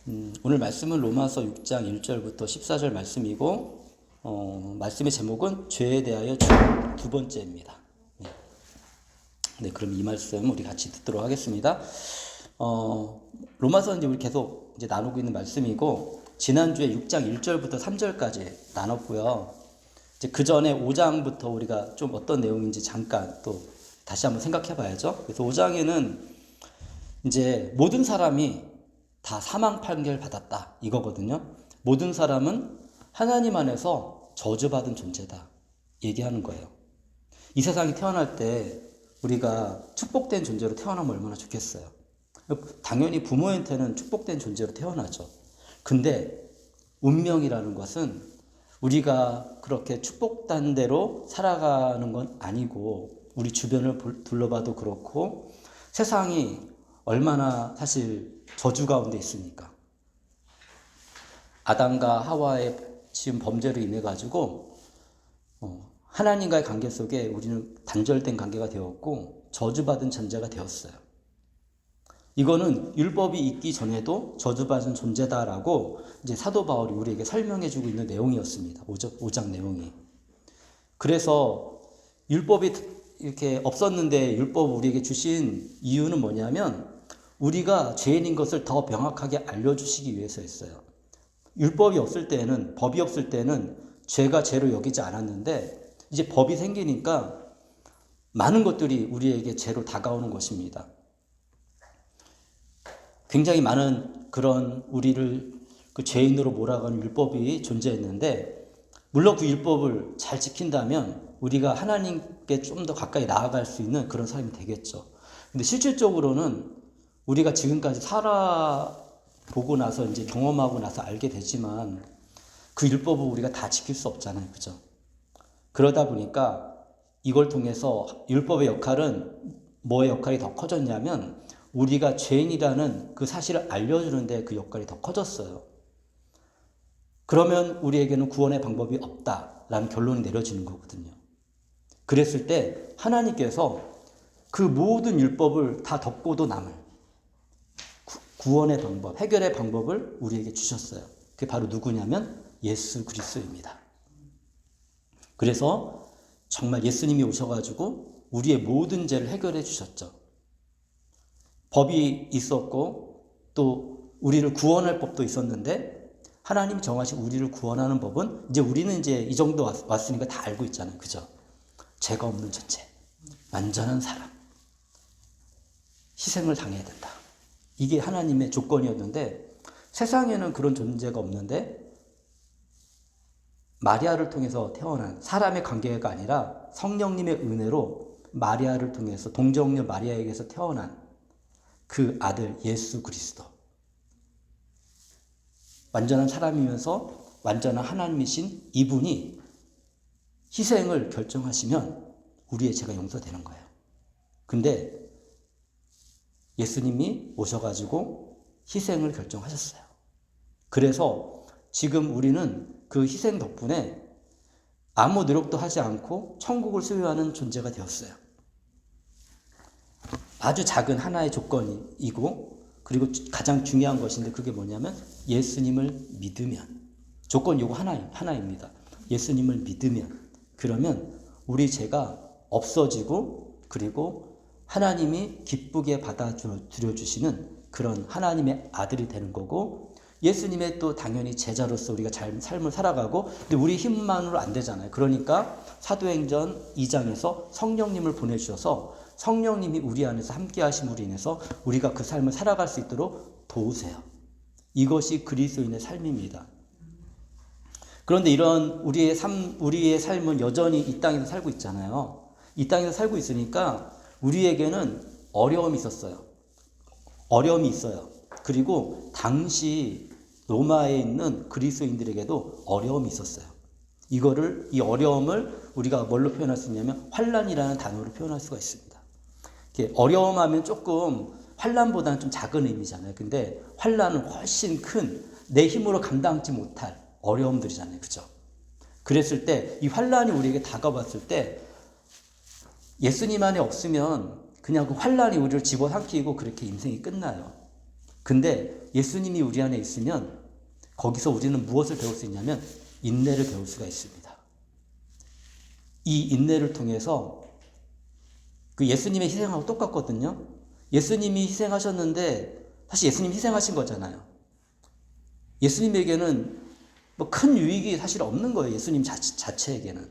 오늘 말씀은 로마서 6장 1절부터 14절 말씀이고 말씀의 제목은 죄에 대하여 두 번째입니다. 네, 그럼 이 말씀 우리 같이 듣도록 하겠습니다. 로마서 이제 우리 계속 이제 나누고 있는 말씀이고 지난주에 6장 1절부터 3절까지 나눴고요. 이제 그 전에 5장부터 우리가 좀 어떤 내용인지 잠깐 또 다시 한번 생각해 봐야죠. 그래서 5장에는 이제 모든 사람이 다 사망 판결 받았다 이거거든요. 모든 사람은 하나님 안에서 저주받은 존재다 얘기하는 거예요. 이 세상에 태어날 때 우리가 축복된 존재로 태어나면 얼마나 좋겠어요. 당연히 부모한테는 축복된 존재로 태어나죠. 근데 운명이라는 것은 우리가 그렇게 축복된 대로 살아가는 건 아니고 우리 주변을 둘러봐도 그렇고 세상이 얼마나 사실 저주 가운데 있습니까? 아담과 하와의 지은 범죄로 인해 가지고 하나님과의 관계 속에 우리는 단절된 관계가 되었고 저주받은 존재가 되었어요. 이거는 율법이 있기 전에도 저주받은 존재다라고 이제 사도 바울이 우리에게 설명해주고 있는 내용이었습니다. 5장 내용이. 그래서 율법이 이렇게 없었는데 율법 우리에게 주신 이유는 뭐냐면 우리가 죄인인 것을 더 명확하게 알려주시기 위해서였어요. 율법이 없을 때는, 법이 없을 때는 죄가 죄로 여기지 않았는데 이제 법이 생기니까 많은 것들이 우리에게 죄로 다가오는 것입니다. 굉장히 많은 그런 우리를 그 죄인으로 몰아가는 율법이 존재했는데 물론 그 율법을 잘 지킨다면 우리가 하나님께 좀 더 가까이 나아갈 수 있는 그런 사람이 되겠죠. 근데 실질적으로는 우리가 지금까지 살아보고 나서 이제 경험하고 나서 알게 되지만 그 율법을 우리가 다 지킬 수 없잖아요. 그죠? 그러다 보니까 이걸 통해서 율법의 역할은 뭐의 역할이 더 커졌냐면 우리가 죄인이라는 그 사실을 알려주는데 그 역할이 더 커졌어요. 그러면 우리에게는 구원의 방법이 없다라는 결론이 내려지는 거거든요. 그랬을 때 하나님께서 그 모든 율법을 다 덮고도 남을 구원의 방법, 해결의 방법을 우리에게 주셨어요. 그게 바로 누구냐면 예수 그리스도입니다. 그래서 정말 예수님이 오셔가지고 우리의 모든 죄를 해결해 주셨죠. 법이 있었고 또 우리를 구원할 법도 있었는데 하나님 정하신 우리를 구원하는 법은 이제 우리는 이제 이 정도 왔으니까 다 알고 있잖아요. 그죠? 죄가 없는 존재, 완전한 사람, 희생을 당해야 된다. 이게 하나님의 조건이었는데 세상에는 그런 존재가 없는데 마리아를 통해서 태어난 사람의 관계가 아니라 성령님의 은혜로 마리아를 통해서 동정녀 마리아에게서 태어난 그 아들 예수 그리스도. 완전한 사람이면서 완전한 하나님이신 이분이 희생을 결정하시면 우리의 죄가 용서되는 거예요. 근데 예수님이 오셔가지고 희생을 결정하셨어요. 그래서 지금 우리는 그 희생 덕분에 아무 노력도 하지 않고 천국을 소유하는 존재가 되었어요. 아주 작은 하나의 조건이고 그리고 가장 중요한 것인데 그게 뭐냐면 예수님을 믿으면 조건 요거 하나입니다. 예수님을 믿으면 그러면 우리 죄가 없어지고 그리고 하나님이 기쁘게 받아들여 주시는 그런 하나님의 아들이 되는 거고 예수님의 또 당연히 제자로서 우리가 삶을 살아가고 근데 우리 힘만으로 안 되잖아요. 그러니까 사도행전 2장에서 성령님을 보내주셔서 성령님이 우리 안에서 함께 하심으로 인해서 우리가 그 삶을 살아갈 수 있도록 도우세요. 이것이 그리스도인의 삶입니다. 그런데 이런 우리의 삶은 여전히 이 땅에서 살고 있잖아요. 이 땅에서 살고 있으니까 우리에게는 어려움이 있었어요. 어려움이 있어요. 그리고 당시 로마에 있는 그리스도인들에게도 어려움이 있었어요. 이 어려움을 우리가 뭘로 표현할 수 있냐면 환난이라는 단어로 표현할 수가 있습니다. 어려움하면 조금 환난보다는 좀 작은 의미잖아요. 근데 환난은 훨씬 큰 내 힘으로 감당하지 못할 어려움들이잖아요. 그죠? 그랬을 때 이 환난이 우리에게 다가왔을 때 예수님 안에 없으면 그냥 그 환난이 우리를 집어삼키고 그렇게 인생이 끝나요. 근데 예수님이 우리 안에 있으면 거기서 우리는 무엇을 배울 수 있냐면 인내를 배울 수가 있습니다. 이 인내를 통해서 그 예수님의 희생하고 똑같거든요. 예수님이 희생하셨는데 사실 예수님 희생하신 거잖아요. 예수님에게는 뭐 큰 유익이 사실 없는 거예요. 예수님 자체에게는.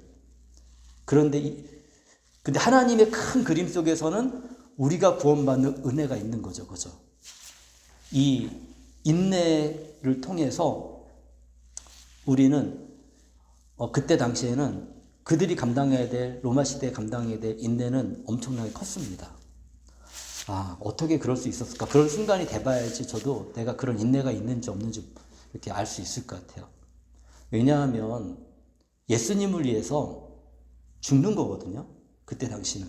근데 하나님의 큰 그림 속에서는 우리가 구원받는 은혜가 있는 거죠. 그죠? 이 인내를 통해서 우리는 그때 당시에는 그들이 감당해야 될, 로마 시대에 감당해야 될 인내는 엄청나게 컸습니다. 어떻게 그럴 수 있었을까? 그런 순간이 돼봐야지 저도 내가 그런 인내가 있는지 없는지 이렇게 알 수 있을 것 같아요. 왜냐하면 예수님을 위해서 죽는 거거든요. 그때 당시는.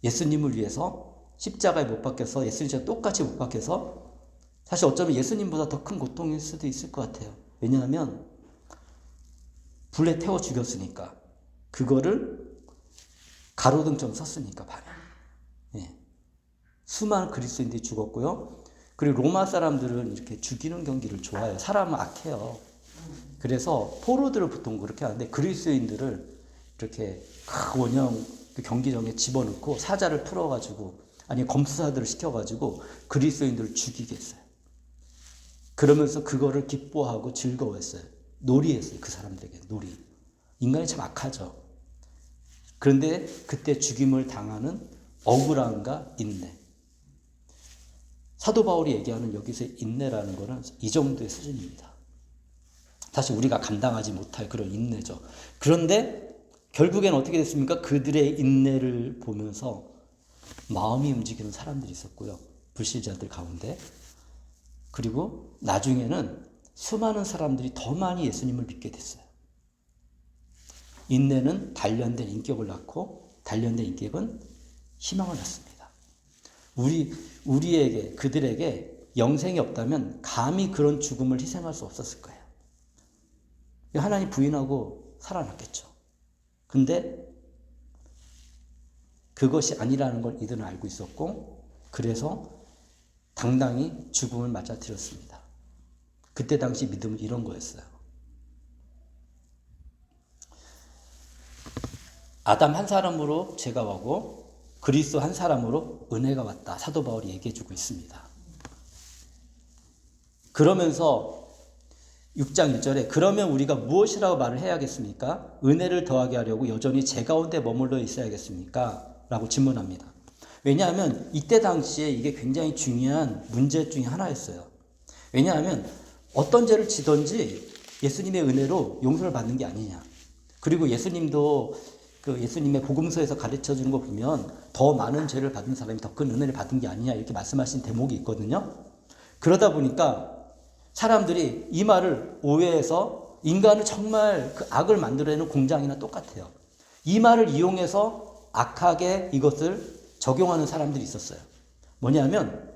예수님을 위해서 십자가에 못 박혀서 예수님과 똑같이 못 박혀서 사실 어쩌면 예수님보다 더 큰 고통일 수도 있을 것 같아요. 왜냐하면 불에 태워 죽였으니까. 그거를 가로등처럼 썼으니까 반에. 예. 수많은 그리스도인들이 죽었고요. 그리고 로마 사람들은 이렇게 죽이는 경기를 좋아해요. 사람은 악해요. 그래서 포로들을 보통 그렇게 하는데 그리스도인들을 이렇게 큰 원형 경기장에 집어넣고 사자를 풀어가지고 아니 검수사들을 시켜가지고 그리스도인들을 죽이게 했어요. 그러면서 그거를 기뻐하고 즐거워했어요. 놀이했어요. 그 사람들에게 놀이. 인간이 참 악하죠. 그런데 그때 죽임을 당하는 억울함과 인내. 사도 바울이 얘기하는 여기서 인내라는 것은 이 정도의 수준입니다. 사실 우리가 감당하지 못할 그런 인내죠. 그런데 결국엔 어떻게 됐습니까? 그들의 인내를 보면서 마음이 움직이는 사람들이 있었고요. 불신자들 가운데. 그리고 나중에는 수많은 사람들이 더 많이 예수님을 믿게 됐어요. 인내는 단련된 인격을 낳고 단련된 인격은 희망을 낳습니다. 우리에게 그들에게 영생이 없다면 감히 그런 죽음을 희생할 수 없었을 거예요. 하나님 부인하고 살아났겠죠. 근데 그것이 아니라는 걸 이들은 알고 있었고 그래서 당당히 죽음을 맞아들였습니다. 그때 당시 믿음은 이런 거였어요. 아담 한 사람으로 죄가 오고 그리스도 한 사람으로 은혜가 왔다. 사도 바울이 얘기해주고 있습니다. 그러면서 6장 1절에 그러면 우리가 무엇이라고 말을 해야겠습니까? 은혜를 더하게 하려고 여전히 죄 가운데 머물러 있어야겠습니까? 라고 질문합니다. 왜냐하면 이때 당시에 이게 굉장히 중요한 문제 중에 하나였어요. 왜냐하면 어떤 죄를 지든지 예수님의 은혜로 용서를 받는 게 아니냐. 그리고 예수님도 그 예수님의 복음서에서 가르쳐 주는 거 보면 더 많은 죄를 받은 사람이 더 큰 은혜를 받은 게 아니냐 이렇게 말씀하신 대목이 있거든요. 그러다 보니까 사람들이 이 말을 오해해서 인간을 정말 그 악을 만들어내는 공장이나 똑같아요. 이 말을 이용해서 악하게 이것을 적용하는 사람들이 있었어요. 뭐냐면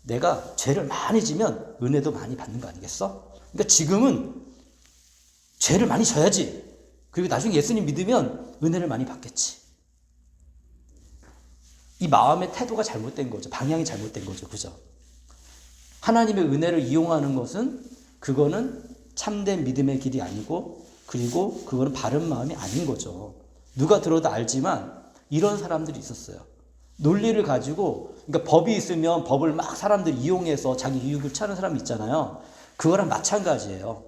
내가 죄를 많이 지면 은혜도 많이 받는 거 아니겠어? 그러니까 지금은 죄를 많이 져야지. 그리고 나중에 예수님 믿으면 은혜를 많이 받겠지. 이 마음의 태도가 잘못된 거죠. 방향이 잘못된 거죠. 그죠? 하나님의 은혜를 이용하는 것은 그거는 참된 믿음의 길이 아니고 그리고 그거는 바른 마음이 아닌 거죠. 누가 들어도 알지만 이런 사람들이 있었어요. 논리를 가지고 그러니까 법이 있으면 법을 막 사람들이 이용해서 자기 이익을 찾는 사람이 있잖아요. 그거랑 마찬가지예요.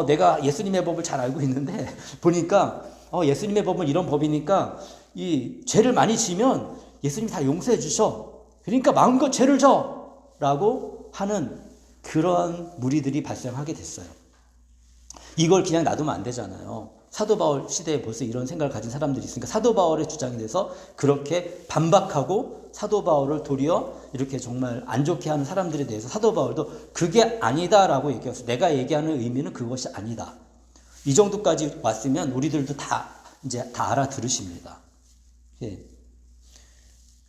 내가 예수님의 법을 잘 알고 있는데 보니까 예수님의 법은 이런 법이니까 이 죄를 많이 지면 예수님이 다 용서해 주셔. 그러니까 마음껏 죄를 져! 라고 하는 그런 무리들이 발생하게 됐어요. 이걸 그냥 놔두면 안 되잖아요. 사도 바울 시대에 벌써 이런 생각을 가진 사람들이 있으니까 사도 바울의 주장에 대해서 그렇게 반박하고 사도 바울을 도리어 이렇게 정말 안 좋게 하는 사람들에 대해서 사도 바울도 그게 아니다라고 얘기했어요. 내가 얘기하는 의미는 그것이 아니다. 이 정도까지 왔으면 우리들도 이제 다 알아들으십니다. 예.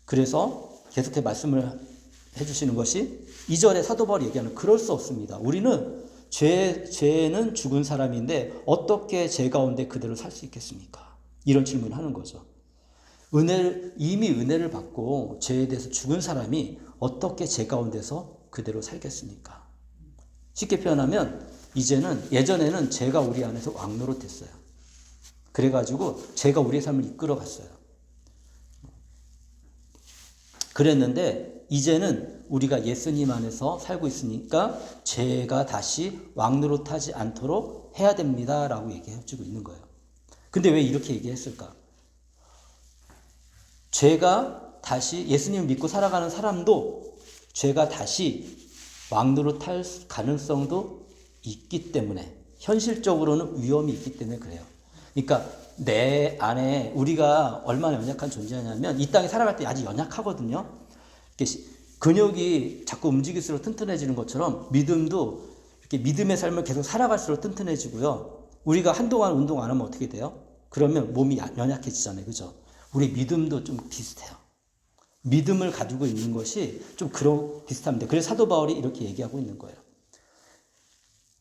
그래서 계속해서 말씀을 해주시는 것이 2절에 사도 바울이 얘기하는 그럴 수 없습니다. 우리는 죄는 죽은 사람인데 어떻게 죄 가운데 그대로 살 수 있겠습니까? 이런 질문을 하는 거죠. 이미 은혜를 받고 죄에 대해서 죽은 사람이 어떻게 제 가운데서 그대로 살겠습니까? 쉽게 표현하면 이제는 예전에는 제가 우리 안에서 왕노릇했어요. 그래가지고 제가 우리의 삶을 이끌어 갔어요. 그랬는데 이제는 우리가 예수님 안에서 살고 있으니까 죄가 다시 왕노릇하지 않도록 해야 됩니다라고 얘기해주고 있는 거예요. 근데 왜 이렇게 얘기했을까? 죄가 다시 예수님을 믿고 살아가는 사람도 죄가 다시 왕노릇할 가능성도 있기 때문에 현실적으로는 위험이 있기 때문에 그래요. 그러니까 내 안에 우리가 얼마나 연약한 존재냐면 이 땅에 살아갈 때 아직 연약하거든요. 근육이 자꾸 움직일수록 튼튼해지는 것처럼 믿음도 이렇게 믿음의 삶을 계속 살아갈수록 튼튼해지고요. 우리가 한동안 운동 안 하면 어떻게 돼요? 그러면 몸이 연약해지잖아요. 그죠? 우리 믿음도 좀 비슷해요. 믿음을 가지고 있는 것이 좀 그런 비슷합니다. 그래서 사도 바울이 이렇게 얘기하고 있는 거예요.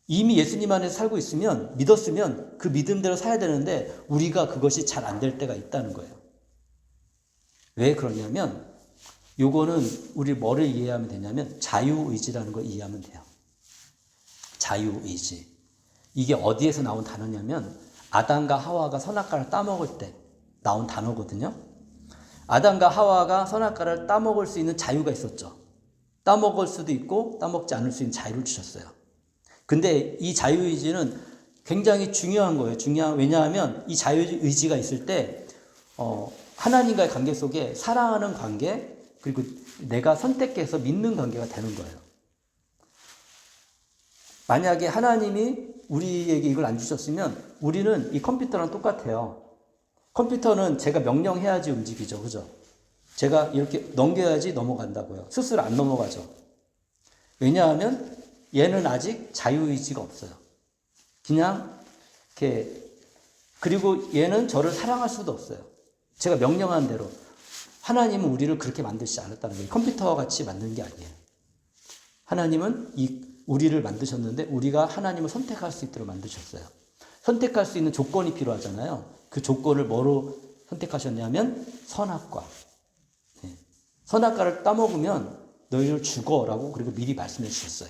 이미 예수님 안에서 살고 있으면 믿었으면 그 믿음대로 살아야 되는데 우리가 그것이 잘 안 될 때가 있다는 거예요. 왜 그러냐면 요거는 우리 뭐를 이해하면 되냐면 자유의지라는 걸 이해하면 돼요. 자유의지. 이게 어디에서 나온 단어냐면 아담과 하와가 선악과를 따먹을 때 나온 단어거든요. 아담과 하와가 선악과를 따먹을 수 있는 자유가 있었죠. 따먹을 수도 있고 따먹지 않을 수 있는 자유를 주셨어요. 근데 이 자유의지는 굉장히 중요한 거예요. 왜냐하면 이 자유의지가 있을 때 하나님과의 관계 속에 사랑하는 관계 그리고 내가 선택해서 믿는 관계가 되는 거예요. 만약에 하나님이 우리에게 이걸 안 주셨으면 우리는 이 컴퓨터랑 똑같아요. 컴퓨터는 제가 명령해야지 움직이죠. 그죠? 제가 이렇게 넘겨야지 넘어간다고요. 스스로 안 넘어가죠. 왜냐하면 얘는 아직 자유의지가 없어요. 그냥 이렇게 그리고 얘는 저를 사랑할 수도 없어요. 제가 명령한 대로. 하나님은 우리를 그렇게 만드시지 않았다는 거예요. 컴퓨터와 같이 만든 게 아니에요. 하나님은 우리를 만드셨는데 우리가 하나님을 선택할 수 있도록 만드셨어요. 선택할 수 있는 조건이 필요하잖아요. 그 조건을 뭐로 선택하셨냐면 선악과. 네. 선악과를 따먹으면 너희를 죽어라고 그리고 미리 말씀해 주셨어요.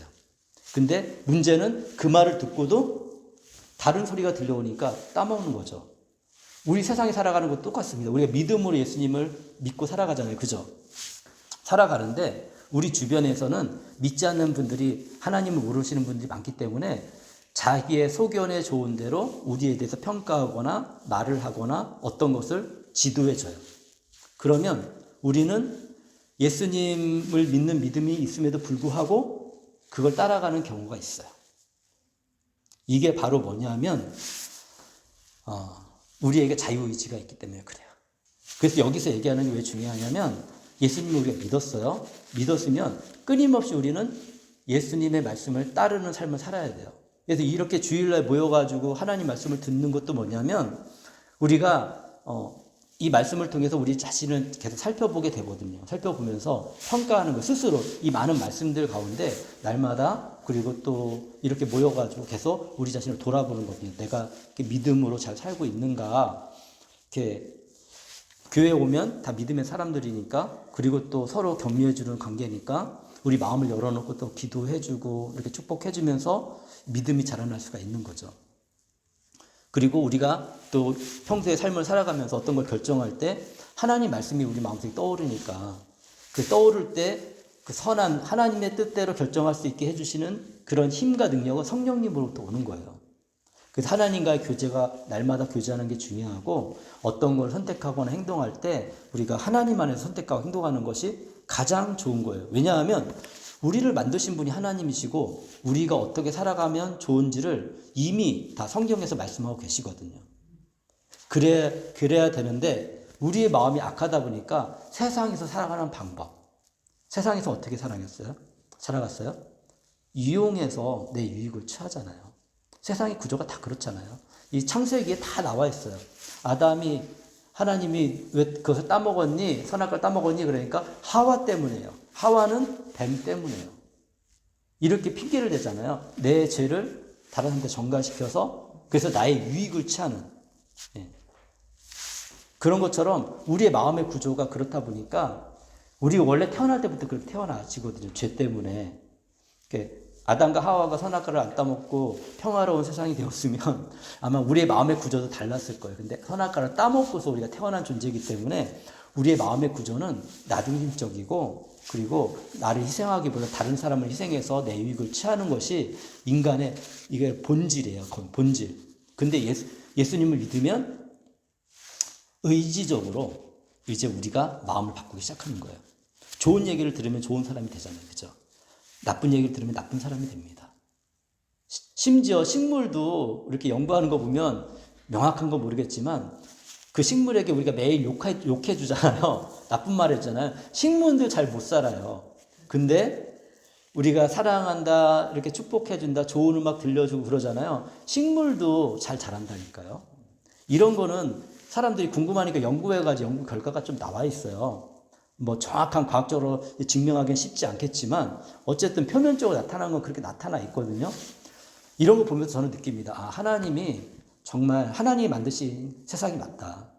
근데 문제는 그 말을 듣고도 다른 소리가 들려오니까 따먹는 거죠. 우리 세상에 살아가는 것도 똑같습니다. 우리가 믿음으로 예수님을 믿고 살아가잖아요. 그죠? 살아가는데 우리 주변에서는 믿지 않는 분들이 하나님을 모르시는 분들이 많기 때문에 자기의 소견에 좋은 대로 우리에 대해서 평가하거나 말을 하거나 어떤 것을 지도해줘요. 그러면 우리는 예수님을 믿는 믿음이 있음에도 불구하고 그걸 따라가는 경우가 있어요. 이게 바로 뭐냐면 우리에게 자유의지가 있기 때문에 그래요. 그래서 여기서 얘기하는 게 왜 중요하냐면 예수님을 우리가 믿었어요. 믿었으면 끊임없이 우리는 예수님의 말씀을 따르는 삶을 살아야 돼요. 그래서 이렇게 주일날 모여가지고 하나님 말씀을 듣는 것도 뭐냐면 우리가 이 말씀을 통해서 우리 자신을 계속 살펴보게 되거든요. 살펴보면서 평가하는 거 스스로 이 많은 말씀들 가운데 날마다 그리고 또 이렇게 모여가지고 계속 우리 자신을 돌아보는 거거든요. 내가 믿음으로 잘 살고 있는가. 이렇게 교회에 오면 다 믿음의 사람들이니까 그리고 또 서로 격려해주는 관계니까 우리 마음을 열어놓고 또 기도해주고 이렇게 축복해주면서 믿음이 자라날 수가 있는 거죠. 그리고 우리가 또 평소에 삶을 살아가면서 어떤 걸 결정할 때 하나님 말씀이 우리 마음속에 떠오르니까 그 떠오를 때 그 선한 하나님의 뜻대로 결정할 수 있게 해주시는 그런 힘과 능력은 성령님으로부터 오는 거예요. 그래서 하나님과의 교제가 날마다 교제하는 게 중요하고 어떤 걸 선택하거나 행동할 때 우리가 하나님 안에서 선택하고 행동하는 것이 가장 좋은 거예요. 왜냐하면 우리를 만드신 분이 하나님이시고 우리가 어떻게 살아가면 좋은지를 이미 다 성경에서 말씀하고 계시거든요. 그래야 되는데 우리의 마음이 악하다 보니까 세상에서 살아가는 방법, 세상에서 어떻게 살아갔어요? 이용해서 내 유익을 취하잖아요. 세상의 구조가 다 그렇잖아요. 이 창세기에 다 나와 있어요. 아담이 하나님이 왜 그것을 따먹었니? 선악과를 따먹었니? 그러니까 하와 때문에요. 하와는 뱀 때문에요. 이렇게 핑계를 대잖아요. 내 죄를 다른 사람한테 전가시켜서 그래서 나의 유익을 취하는. 예. 그런 것처럼 우리의 마음의 구조가 그렇다 보니까 우리 원래 태어날 때부터 그렇게 태어나지거든요. 죄 때문에. 아담과 하와가 선악과를 안 따먹고 평화로운 세상이 되었으면 아마 우리의 마음의 구조도 달랐을 거예요. 근데 선악과를 따먹고서 우리가 태어난 존재이기 때문에 우리의 마음의 구조는 나중심적이고, 그리고 나를 희생하기보다 다른 사람을 희생해서 내 유익을 취하는 것이 인간의 이게 본질이에요. 본질. 근데 예수님을 믿으면 의지적으로 이제 우리가 마음을 바꾸기 시작하는 거예요. 좋은 얘기를 들으면 좋은 사람이 되잖아요. 그죠? 나쁜 얘기를 들으면 나쁜 사람이 됩니다. 심지어 식물도 이렇게 연구하는 거 보면 명확한 거 모르겠지만 그 식물에게 우리가 매일 욕해 주잖아요. 나쁜 말 해주잖아요. 식물도 잘 못 살아요. 근데 우리가 사랑한다, 이렇게 축복해 준다, 좋은 음악 들려주고 그러잖아요. 식물도 잘 자란다니까요. 이런 거는 사람들이 궁금하니까 연구해가지고 연구 결과가 좀 나와 있어요. 뭐 정확한 과학적으로 증명하기는 쉽지 않겠지만 어쨌든 표면적으로 나타나는 건 그렇게 나타나 있거든요. 이런 거 보면서 저는 느낍니다. 아, 하나님이 정말 하나님이 만드신 세상이 맞다.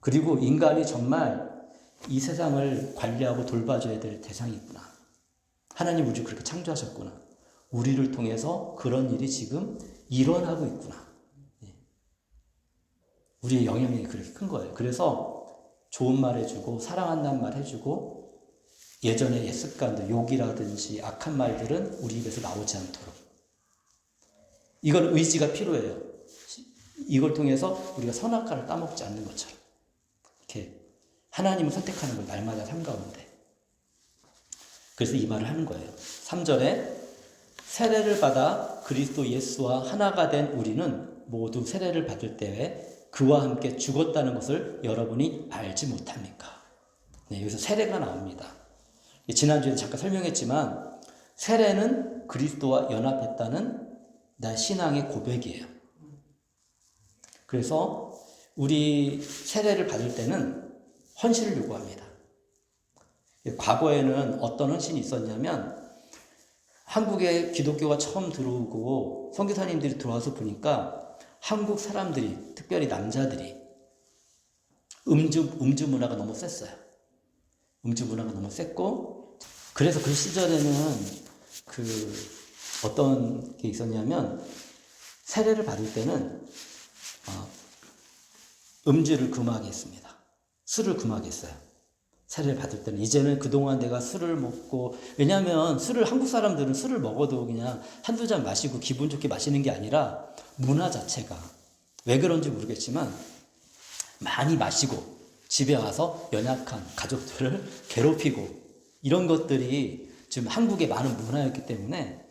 그리고 인간이 정말 이 세상을 관리하고 돌봐줘야 될 대상이 있구나. 하나님 우리를 그렇게 창조하셨구나. 우리를 통해서 그런 일이 지금 일어나고 있구나. 우리의 영향력이 그렇게 큰 거예요. 그래서 좋은 말 해주고 사랑한다는 말 해주고 예전의 옛 습관들, 욕이라든지 악한 말들은 우리 입에서 나오지 않도록. 이건 의지가 필요해요. 이걸 통해서 우리가 선악과를 따먹지 않는 것처럼 이렇게 하나님을 선택하는 걸 날마다 삶 가운데. 그래서 이 말을 하는 거예요. 3절에 세례를 받아 그리스도 예수와 하나가 된 우리는 모두 세례를 받을 때에 그와 함께 죽었다는 것을 여러분이 알지 못합니까? 네, 여기서 세례가 나옵니다. 지난주에 잠깐 설명했지만 세례는 그리스도와 연합했다는 나 신앙의 고백이에요. 그래서 우리 세례를 받을 때는 헌신을 요구합니다. 과거에는 어떤 헌신이 있었냐면 한국에 기독교가 처음 들어오고 선교사님들이 들어와서 보니까 한국 사람들이, 특별히 남자들이 음주 문화가 너무 셌어요. 음주 문화가 너무 셌고, 그래서 그 시절에는 어떤 게 있었냐면 세례를 받을 때는 음주를 금하게 했습니다. 술을 금하게 했어요. 세례를 받을 때는. 이제는 그동안 내가 술을 먹고, 왜냐하면 한국 사람들은 술을 먹어도 그냥 한두 잔 마시고 기분 좋게 마시는 게 아니라 문화 자체가 왜 그런지 모르겠지만 많이 마시고 집에 와서 연약한 가족들을 괴롭히고 이런 것들이 지금 한국의 많은 문화였기 때문에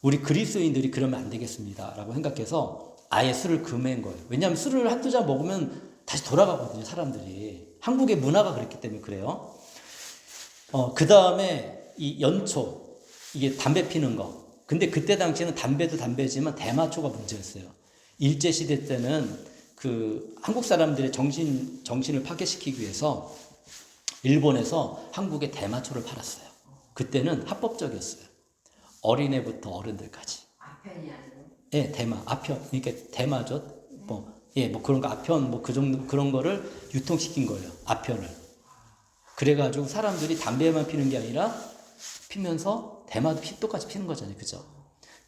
우리 그리스도인들이 그러면 안 되겠습니다 라고 생각해서 아예 술을 금한 거예요. 왜냐하면 술을 한두 잔 먹으면 다시 돌아가거든요, 사람들이. 한국의 문화가 그랬기 때문에 그래요. 그 다음에 이 연초, 이게 담배 피는 거. 근데 그때 당시에는 담배도 담배지만 대마초가 문제였어요. 일제시대 때는 한국 사람들의 정신을 파괴시키기 위해서 일본에서 한국에 대마초를 팔았어요. 그때는 합법적이었어요. 어린애부터 어른들까지. 아편이 아니고? 예, 아편. 이게 대마죠. 그런 거, 아편, 그 정도, 그런 거를 유통시킨 거예요. 아편을. 그래가지고 사람들이 담배만 피는 게 아니라 피면서 대마도 똑같이 피는 거잖아요. 그죠?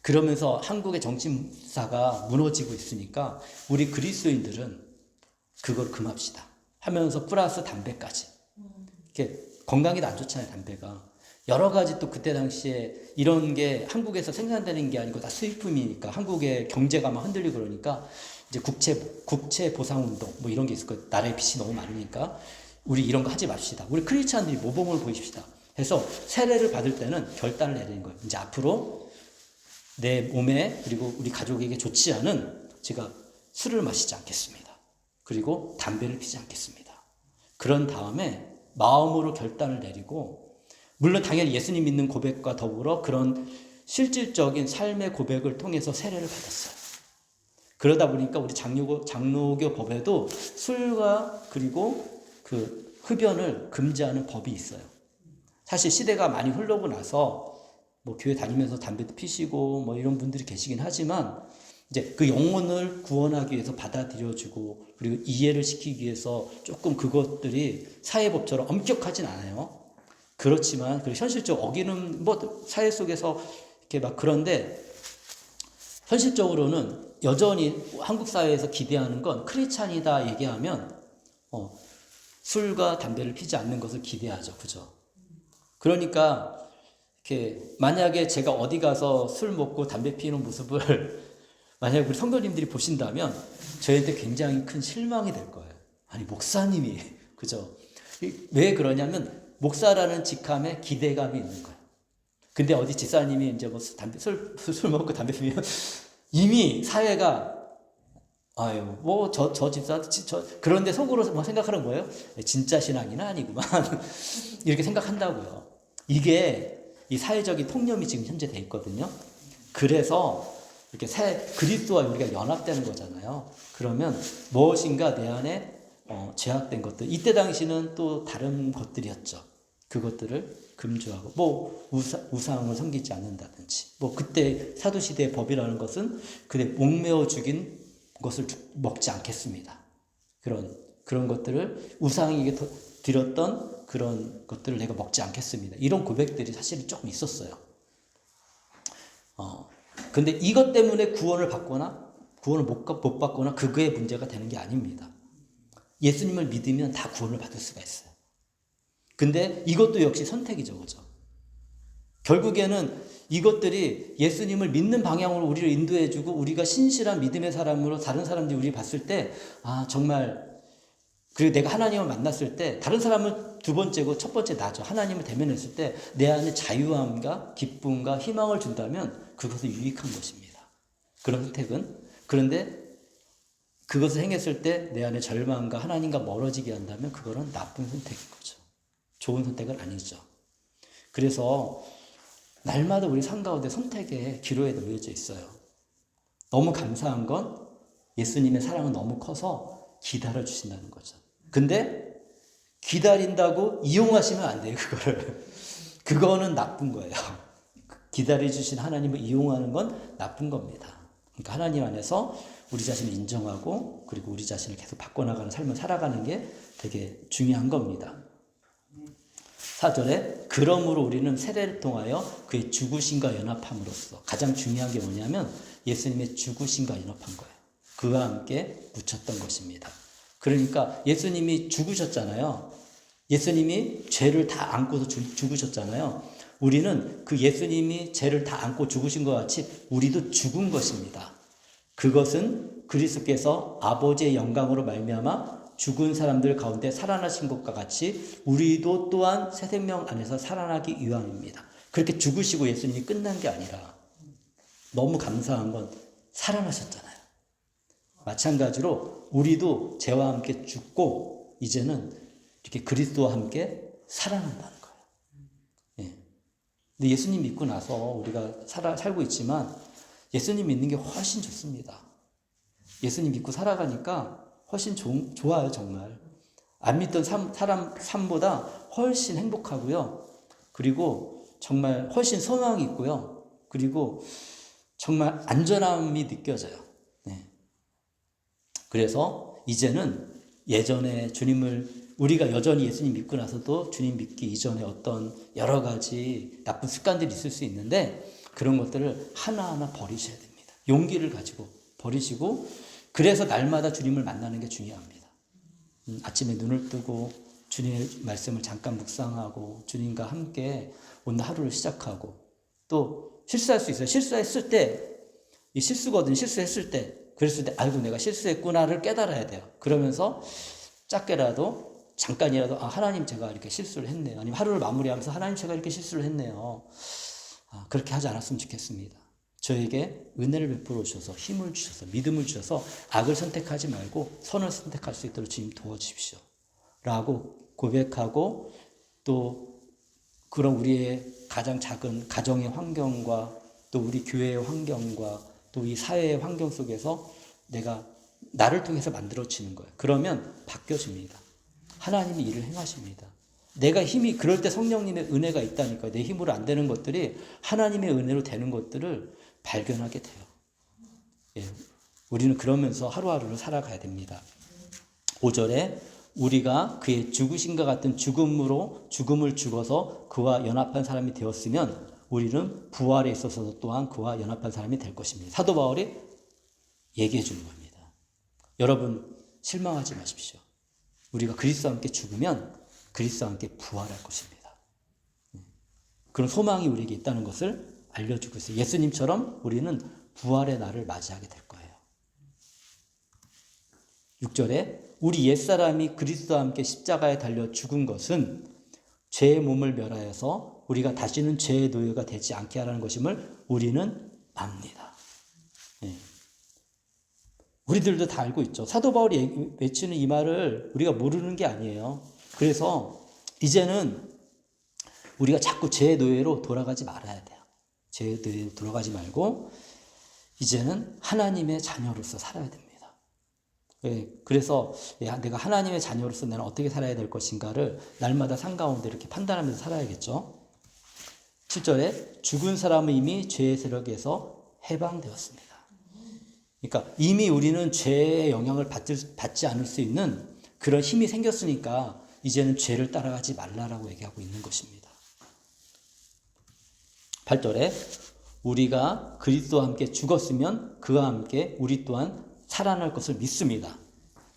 그러면서 한국의 정신사가 무너지고 있으니까 우리 그리스도인들은 그걸 금합시다 하면서 플러스 담배까지. 이렇게 건강에도 안 좋잖아요, 담배가. 여러 가지 또 그때 당시에 이런 게 한국에서 생산되는 게 아니고 다 수입품이니까 한국의 경제가 막 흔들리고 그러니까 이제 국채 보상 운동 뭐 이런 게 있을 거예요. 나라의 빚이 너무 많으니까 우리 이런 거 하지 맙시다. 우리 크리스찬들이 모범을 보입시다. 해서 세례를 받을 때는 결단을 내리는 거예요. 이제 앞으로 내 몸에 그리고 우리 가족에게 좋지 않은 제가 술을 마시지 않겠습니다. 그리고 담배를 피지 않겠습니다. 그런 다음에 마음으로 결단을 내리고, 물론 당연히 예수님 믿는 고백과 더불어 그런 실질적인 삶의 고백을 통해서 세례를 받았어요. 그러다 보니까 우리 장로교 법에도 술과 그리고 그 흡연을 금지하는 법이 있어요. 사실 시대가 많이 흘러고 나서 뭐 교회 다니면서 담배도 피시고 뭐 이런 분들이 계시긴 하지만 이제 그 영혼을 구원하기 위해서 받아들여주고 그리고 이해를 시키기 위해서 조금 그것들이 사회법처럼 엄격하진 않아요. 그렇지만 그 현실적으로 어기는 뭐 사회 속에서 이렇게 막 그런데 현실적으로는 여전히 한국 사회에서 기대하는 건 크리스찬이다 얘기하면 술과 담배를 피지 않는 것을 기대하죠. 그죠? 그러니까 이렇게 만약에 제가 어디 가서 술 먹고 담배 피우는 모습을 만약에 우리 성도님들이 보신다면 저희한테 굉장히 큰 실망이 될 거예요. 아니 목사님이 그죠? 왜 그러냐면 목사라는 직함에 기대감이 있는 거예요. 근데 어디 집사님이 이제 뭐 술 먹고 담배 피우면 이미 사회가 아유 뭐 저 집사 그런데 속으로 뭐 생각하는 거예요? 진짜 신앙이는 아니구만 이렇게 생각한다고요. 이게 이 사회적인 통념이 지금 현재 돼 있거든요. 그래서 이렇게 그리스도와 우리가 연합되는 거잖아요. 그러면 무엇인가 내 안에 제약된 것들, 이때 당시는 또 다른 것들이었죠. 그것들을 금주하고 뭐 우상을 섬기지 않는다든지 뭐 그때 사도시대의 법이라는 것은 그때 목매어 죽인 것을 먹지 않겠습니다. 그런 것들을 우상에게 드렸던 그런 것들을 내가 먹지 않겠습니다. 이런 고백들이 사실은 조금 있었어요. 근데 이것 때문에 구원을 받거나 구원을 못 받거나 그거의 문제가 되는 게 아닙니다. 예수님을 믿으면 다 구원을 받을 수가 있어요. 근데 이것도 역시 선택이죠. 그죠? 결국에는 이것들이 예수님을 믿는 방향으로 우리를 인도해주고 우리가 신실한 믿음의 사람으로 다른 사람들이 우리 봤을 때 정말 그리고 내가 하나님을 만났을 때 다른 사람은 두 번째고 첫 번째 나죠. 하나님을 대면했을 때 내 안에 자유함과 기쁨과 희망을 준다면 그것은 유익한 것입니다. 그런 선택은. 그런데 그것을 행했을 때 내 안에 절망과 하나님과 멀어지게 한다면 그거는 나쁜 선택인 거죠. 좋은 선택은 아니죠. 그래서 날마다 우리 삶 가운데 선택의 기로에 놓여져 있어요. 너무 감사한 건 예수님의 사랑은 너무 커서 기다려 주신다는 거죠. 근데 기다린다고 이용하시면 안 돼요. 그거는 나쁜 거예요. 기다려 주신 하나님을 이용하는 건 나쁜 겁니다. 그러니까 하나님 안에서 우리 자신을 인정하고 그리고 우리 자신을 계속 바꿔나가는 삶을 살아가는 게 되게 중요한 겁니다. 4절에 그러므로 우리는 세례를 통하여 그의 죽으심과 연합함으로써 가장 중요한 게 뭐냐면 예수님의 죽으심과 연합한 거예요. 그와 함께 묻혔던 것입니다. 그러니까 예수님이 죽으셨잖아요. 예수님이 죄를 다 안고서 죽으셨잖아요. 우리는 그 예수님이 죄를 다 안고 죽으신 것 같이 우리도 죽은 것입니다. 그것은 그리스도께서 아버지의 영광으로 말미암아 죽은 사람들 가운데 살아나신 것과 같이 우리도 또한 새 생명 안에서 살아나기 위함입니다. 그렇게 죽으시고 예수님이 끝난 게 아니라 너무 감사한 건 살아나셨잖아요. 마찬가지로 우리도 죄와 함께 죽고 이제는 이렇게 그리스도와 함께 살아난다는 거예요. 예. 근데 예수님 믿고 나서 우리가 살고 있지만 예수님 믿는 게 훨씬 좋습니다. 예수님 믿고 살아가니까 훨씬 좋아요, 정말. 안 믿던 사람 삶보다 훨씬 행복하고요. 그리고 정말 훨씬 소망이 있고요. 그리고 정말 안전함이 느껴져요. 네. 그래서 이제는 예전에 우리가 여전히 예수님 믿고 나서도 주님 믿기 이전에 어떤 여러 가지 나쁜 습관들이 있을 수 있는데 그런 것들을 하나하나 버리셔야 됩니다. 용기를 가지고 버리시고 그래서 날마다 주님을 만나는 게 중요합니다. 아침에 눈을 뜨고 주님의 말씀을 잠깐 묵상하고 주님과 함께 오늘 하루를 시작하고 또 실수할 수 있어요. 실수했을 때 이 실수거든요. 실수했을 때 그랬을 때 아이고 내가 실수했구나를 깨달아야 돼요. 그러면서 작게라도 잠깐이라도 하나님 제가 이렇게 실수를 했네요. 아니면 하루를 마무리하면서 하나님 제가 이렇게 실수를 했네요. 그렇게 하지 않았으면 좋겠습니다. 저에게 은혜를 베풀어 주셔서 힘을 주셔서 믿음을 주셔서 악을 선택하지 말고 선을 선택할 수 있도록 주님 도와주십시오. 라고 고백하고 또 그런 우리의 가장 작은 가정의 환경과 또 우리 교회의 환경과 또 이 사회의 환경 속에서 나를 통해서 만들어지는 거예요. 그러면 바뀌어집니다. 하나님이 일을 행하십니다. 내가 힘이 그럴 때 성령님의 은혜가 있다니까 내 힘으로 안 되는 것들이 하나님의 은혜로 되는 것들을 발견하게 돼요. 예, 우리는 그러면서 하루하루를 살아가야 됩니다. 5절에 우리가 그의 죽으심과 같은 죽음을 죽어서 그와 연합한 사람이 되었으면 우리는 부활에 있어서도 또한 그와 연합한 사람이 될 것입니다. 사도 바울이 얘기해 주는 겁니다. 여러분 실망하지 마십시오. 우리가 그리스도와 함께 죽으면 그리스도와 함께 부활할 것입니다. 그런 소망이 우리에게 있다는 것을 알려주고 있어요. 예수님처럼 우리는 부활의 날을 맞이하게 될 거예요. 6절에 우리 옛사람이 그리스도와 함께 십자가에 달려 죽은 것은 죄의 몸을 멸하여서 우리가 다시는 죄의 노예가 되지 않게 하라는 것임을 우리는 압니다. 네. 우리들도 다 알고 있죠. 사도 바울이 외치는 이 말을 우리가 모르는 게 아니에요. 그래서 이제는 우리가 자꾸 죄의 노예로 돌아가지 말아야 돼요. 죄의 노예로 돌아가지 말고 이제는 하나님의 자녀로서 살아야 됩니다. 그래서 내가 하나님의 자녀로서 나는 어떻게 살아야 될 것인가를 날마다 삶 가운데 이렇게 판단하면서 살아야겠죠. 7절에 죽은 사람은 이미 죄의 세력에서 해방되었습니다. 그러니까 이미 우리는 죄의 영향을 받지 않을 수 있는 그런 힘이 생겼으니까 이제는 죄를 따라가지 말라라고 얘기하고 있는 것입니다. 8절에 우리가 그리스도와 함께 죽었으면 그와 함께 우리 또한 살아날 것을 믿습니다.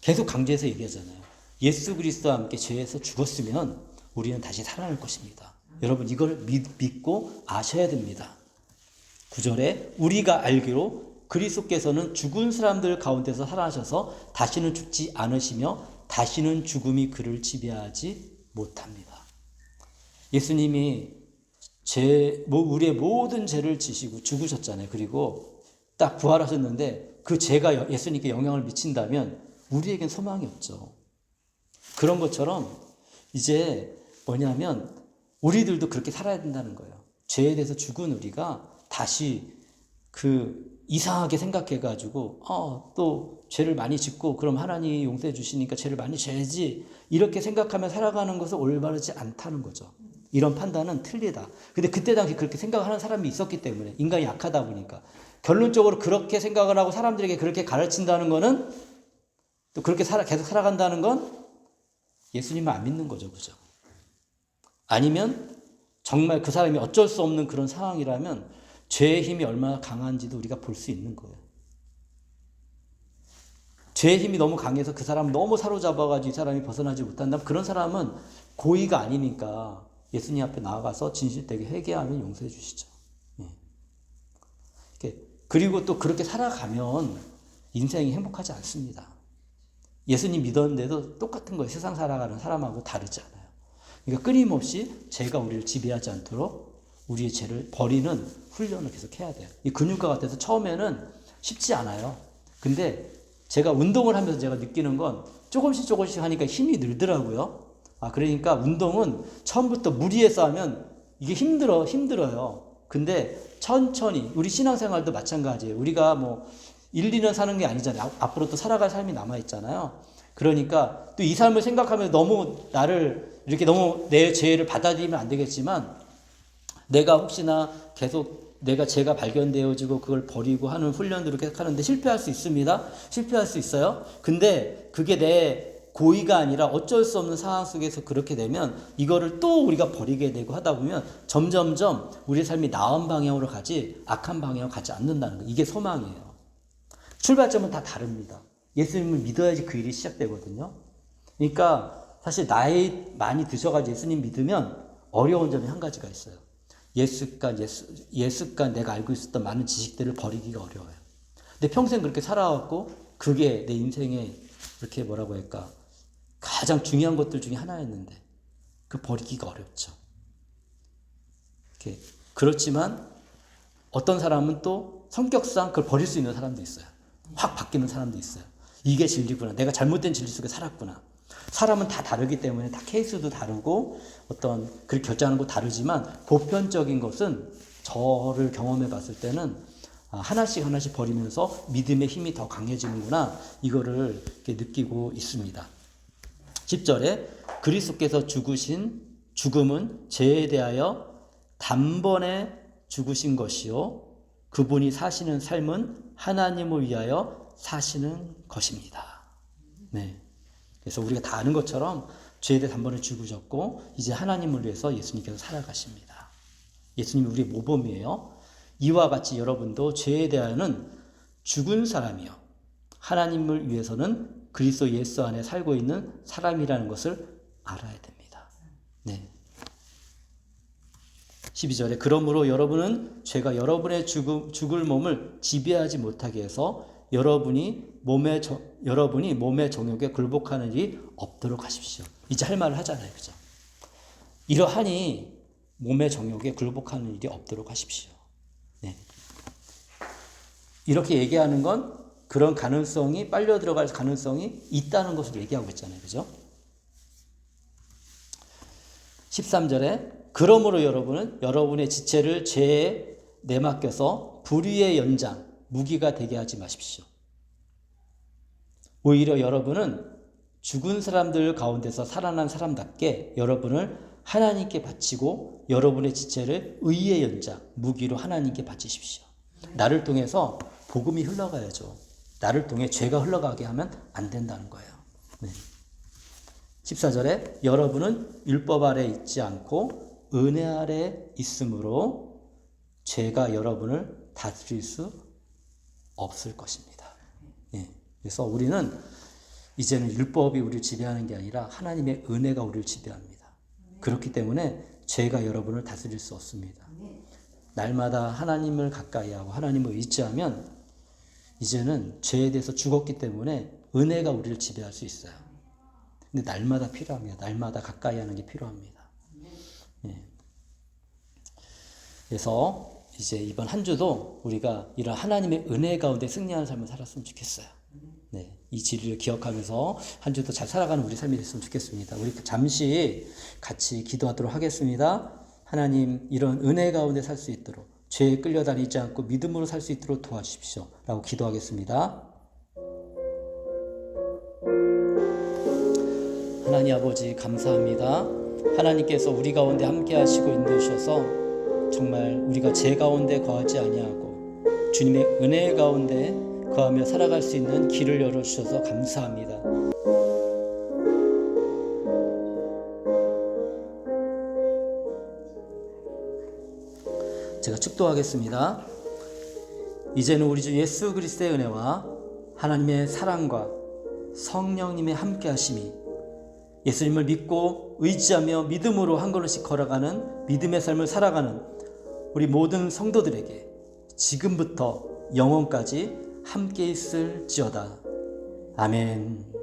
계속 강조해서 얘기하잖아요. 예수 그리스도와 함께 죄에서 죽었으면 우리는 다시 살아날 것입니다. 여러분 이걸 믿고 아셔야 됩니다. 9절에 우리가 알기로 그리스도께서는 죽은 사람들 가운데서 살아나셔서 다시는 죽지 않으시며 다시는 죽음이 그를 지배하지 못합니다. 예수님이 우리의 모든 죄를 지시고 죽으셨잖아요. 그리고 딱 부활하셨는데 그 죄가 예수님께 영향을 미친다면 우리에겐 소망이 없죠. 그런 것처럼 이제 뭐냐면 우리들도 그렇게 살아야 된다는 거예요. 죄에 대해서 죽은 우리가 다시 이상하게 생각해가지고 또 죄를 많이 짓고 그럼 하나님이 용서해 주시니까 죄를 많이 져야지 이렇게 생각하며 살아가는 것은 올바르지 않다는 거죠. 이런 판단은 틀리다. 근데 그때 당시 그렇게 생각하는 사람이 있었기 때문에 인간이 약하다 보니까 결론적으로 그렇게 생각을 하고 사람들에게 그렇게 가르친다는 거는 또 그렇게 계속 살아간다는 건 예수님을 안 믿는 거죠. 그죠? 아니면 정말 그 사람이 어쩔 수 없는 그런 상황이라면 죄의 힘이 얼마나 강한지도 우리가 볼 수 있는 거예요. 죄의 힘이 너무 강해서 그 사람 너무 사로잡아가지고 이 사람이 벗어나지 못한다면 그런 사람은 고의가 아니니까 예수님 앞에 나아가서 진실되게 회개하면 용서해 주시죠. 그리고 또 그렇게 살아가면 인생이 행복하지 않습니다. 예수님 믿었는데도 똑같은 거예요. 세상 살아가는 사람하고 다르지 않아요. 그러니까 끊임없이 죄가 우리를 지배하지 않도록 우리의 죄를 버리는 훈련을 계속 해야 돼요. 이 근육과 같아서 처음에는 쉽지 않아요. 근데 제가 운동을 하면서 제가 느끼는 건 조금씩 하니까 힘이 늘더라고요. 그러니까 운동은 처음부터 무리해서 하면 이게 힘들어요. 근데 천천히 우리 신앙생활도 마찬가지예요. 우리가 1, 2년 사는 게 아니잖아요. 앞으로 또 살아갈 삶이 남아있잖아요. 그러니까 또 이 삶을 생각하면 너무 너무 내 죄를 받아들이면 안 되겠지만 내가 혹시나 계속 내가 죄가 발견되어지고 그걸 버리고 하는 훈련들을 계속 하는데 실패할 수 있습니다. 실패할 수 있어요. 근데 그게 내 고의가 아니라 어쩔 수 없는 상황 속에서 그렇게 되면 이거를 또 우리가 버리게 되고 하다 보면 점점점 우리의 삶이 나은 방향으로 가지 악한 방향으로 가지 않는다는 거예요. 이게 소망이에요. 출발점은 다 다릅니다. 예수님을 믿어야지 그 일이 시작되거든요. 그러니까 사실 나이 많이 드셔가지고 예수님 믿으면 어려운 점이 한 가지가 있어요. 예습관 내가 알고 있었던 많은 지식들을 버리기가 어려워요. 근데 평생 그렇게 살아왔고 그게 내 인생에 이렇게 뭐라고 할까 가장 중요한 것들 중에 하나였는데 그 버리기가 어렵죠. 그렇지만 어떤 사람은 또 성격상 그걸 버릴 수 있는 사람도 있어요. 확 바뀌는 사람도 있어요. 이게 진리구나. 내가 잘못된 진리 속에 살았구나. 사람은 다 다르기 때문에 다 케이스도 다르고 그렇게 결정하는 거 다르지만 보편적인 것은 저를 경험해 봤을 때는 하나씩 버리면서 믿음의 힘이 더 강해지는구나 이거를 이렇게 느끼고 있습니다. 10절에 그리스도께서 죽으신 죽음은 죄에 대하여 단번에 죽으신 것이요 그분이 사시는 삶은 하나님을 위하여 사시는 것입니다. 네. 그래서 우리가 다 아는 것처럼 죄에 대해 단번에 죽으셨고 이제 하나님을 위해서 예수님께서 살아가십니다. 예수님이 우리의 모범이에요. 이와 같이 여러분도 죄에 대하여는 죽은 사람이요 하나님을 위해서는 그리스도 예수 안에 살고 있는 사람이라는 것을 알아야 됩니다. 네. 12절에 그러므로 여러분은 죄가 여러분의 죽을 몸을 지배하지 못하게 해서 여러분이 몸의 정욕에 굴복하는 일이 없도록 하십시오. 이제 할 말을 하잖아요. 그죠? 이러하니 몸의 정욕에 굴복하는 일이 없도록 하십시오. 네. 이렇게 얘기하는 건 그런 가능성이 빨려 들어갈 가능성이 있다는 것을 얘기하고 있잖아요. 그죠? 13절에 그러므로 여러분은 여러분의 지체를 죄에 내맡겨서 불의의 연장, 무기가 되게 하지 마십시오. 오히려 여러분은 죽은 사람들 가운데서 살아난 사람답게 여러분을 하나님께 바치고 여러분의 지체를 의의 연장, 무기로 하나님께 바치십시오. 나를 통해서 복음이 흘러가야죠. 나를 통해 죄가 흘러가게 하면 안 된다는 거예요. 네. 14절에 여러분은 율법 아래 있지 않고 은혜 아래 있으므로 죄가 여러분을 다스릴 수 없을 것입니다. 예. 그래서 우리는 이제는 율법이 우리를 지배하는 게 아니라 하나님의 은혜가 우리를 지배합니다. 그렇기 때문에 죄가 여러분을 다스릴 수 없습니다. 날마다 하나님을 가까이 하고 하나님을 의지하면 이제는 죄에 대해서 죽었기 때문에 은혜가 우리를 지배할 수 있어요. 근데 날마다 필요합니다. 날마다 가까이 하는 게 필요합니다. 예. 그래서 이제 이번 한 주도 우리가 이런 하나님의 은혜 가운데 승리하는 삶을 살았으면 좋겠어요. 네. 이 진리를 기억하면서 한 주도 잘 살아가는 우리 삶이 됐으면 좋겠습니다. 우리 잠시 같이 기도하도록 하겠습니다. 하나님, 이런 은혜 가운데 살 수 있도록 죄에 끌려다니지 않고 믿음으로 살 수 있도록 도와주십시오. 라고 기도하겠습니다. 하나님 아버지 감사합니다. 하나님께서 우리 가운데 함께 하시고 인도하셔서 정말 우리가 죄 가운데 거하지 아니하고 주님의 은혜 가운데 거하며 살아갈 수 있는 길을 열어주셔서 감사합니다. 제가 축도하겠습니다. 이제는 우리 주 예수 그리스도의 은혜와 하나님의 사랑과 성령님의 함께 하심이 예수님을 믿고 의지하며 믿음으로 한 걸음씩 걸어가는 믿음의 삶을 살아가는 우리 모든 성도들에게 지금부터 영원까지 함께 있을지어다. 아멘.